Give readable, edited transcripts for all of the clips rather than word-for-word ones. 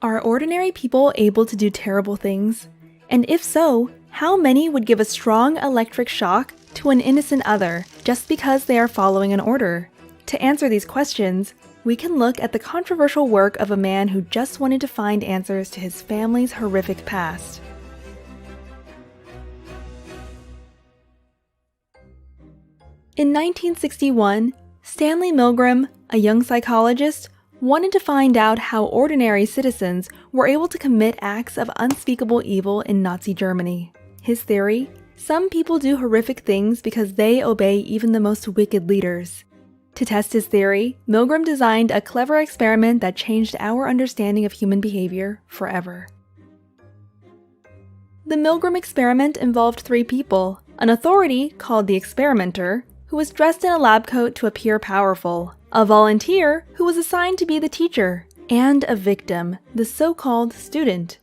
Are ordinary people able to do terrible things? And if so, how many would give a strong electric shock to an innocent other just because they are following an order? To answer these questions, we can look at the controversial work of a man who just wanted to find answers to his family's horrific past. In 1961, Stanley Milgram, a young psychologist, wanted to find out how ordinary citizens were able to commit acts of unspeakable evil in Nazi Germany. His theory: some people do horrific things because they obey even the most wicked leaders. To test his theory, Milgram designed a clever experiment that changed our understanding of human behavior forever. The Milgram experiment involved 3 people: an authority, called the experimenter, who was dressed in a lab coat to appear powerful, a volunteer, who was assigned to be the teacher, and a victim, the so-called student.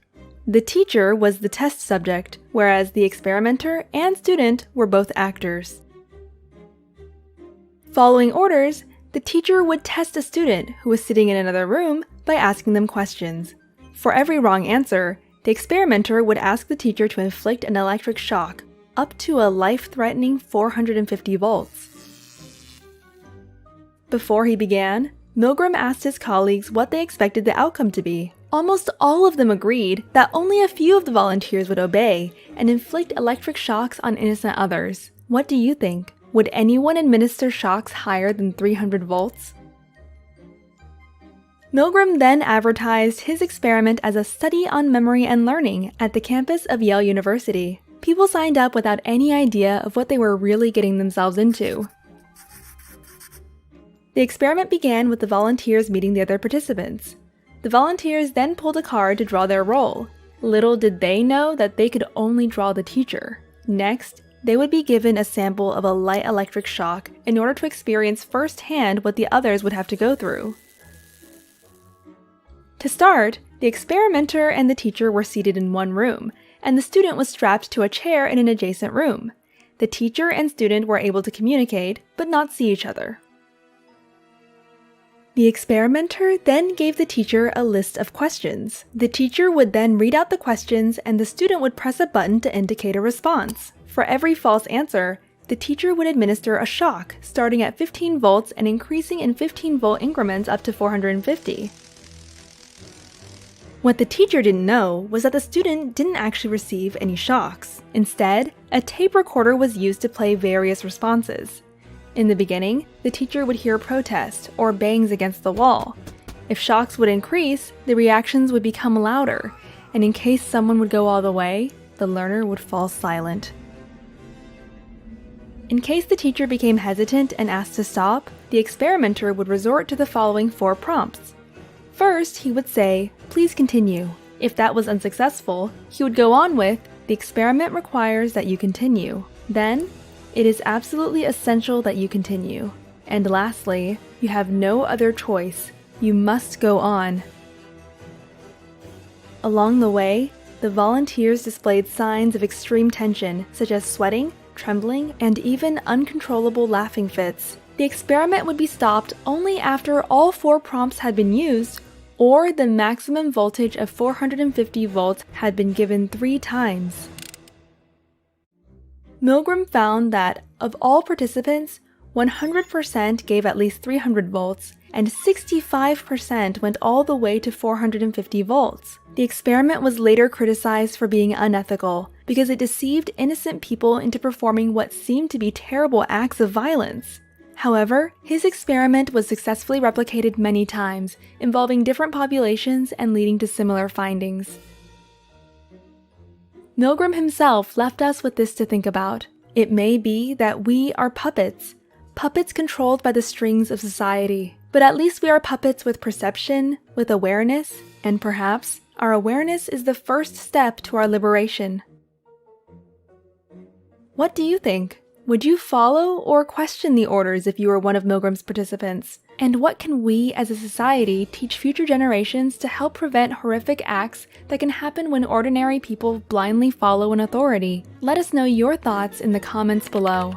The teacher was the test subject, whereas the experimenter and student were both actors. Following orders, the teacher would test a student who was sitting in another room by asking them questions. For every wrong answer, the experimenter would ask the teacher to inflict an electric shock, up to a life-threatening 450 volts. Before he began, Milgram asked his colleagues what they expected the outcome to be. Almost all of them agreed that only a few of the volunteers would obey and inflict electric shocks on innocent others. What do you think? Would anyone administer shocks higher than 300 volts? Milgram then advertised his experiment as a study on memory and learning at the campus of Yale University. People signed up without any idea of what they were really getting themselves into. The experiment began with the volunteers meeting the other participants. The volunteers then pulled a card to draw their role. Little did they know that they could only draw the teacher. Next, they would be given a sample of a light electric shock in order to experience firsthand what the others would have to go through. To start, the experimenter and the teacher were seated in one room, and the student was strapped to a chair in an adjacent room. The teacher and student were able to communicate, but not see each other. The experimenter then gave the teacher a list of questions. The teacher would then read out the questions and the student would press a button to indicate a response. For every false answer, the teacher would administer a shock, starting at 15 volts and increasing in 15-volt increments up to 450. What the teacher didn't know was that the student didn't actually receive any shocks. Instead, a tape recorder was used to play various responses. In the beginning, the teacher would hear protest or bangs against the wall. If shocks would increase, the reactions would become louder, and in case someone would go all the way, the learner would fall silent. In case the teacher became hesitant and asked to stop, the experimenter would resort to the following 4 prompts. First, he would say, "Please continue." If that was unsuccessful, he would go on with, "The experiment requires that you continue." Then, "It is absolutely essential that you continue." And lastly, "You have no other choice. You must go on." Along the way, the volunteers displayed signs of extreme tension, such as sweating, trembling, and even uncontrollable laughing fits. The experiment would be stopped only after all 4 prompts had been used, or the maximum voltage of 450 volts had been given 3 times. Milgram found that, of all participants, 100% gave at least 300 volts, and 65% went all the way to 450 volts. The experiment was later criticized for being unethical, because it deceived innocent people into performing what seemed to be terrible acts of violence. However, his experiment was successfully replicated many times, involving different populations and leading to similar findings. Milgram himself left us with this to think about. It may be that we are puppets controlled by the strings of society. But at least we are puppets with perception, with awareness, and perhaps our awareness is the first step to our liberation. What do you think? Would you follow or question the orders if you were one of Milgram's participants? And what can we as a society teach future generations to help prevent horrific acts that can happen when ordinary people blindly follow an authority? Let us know your thoughts in the comments below.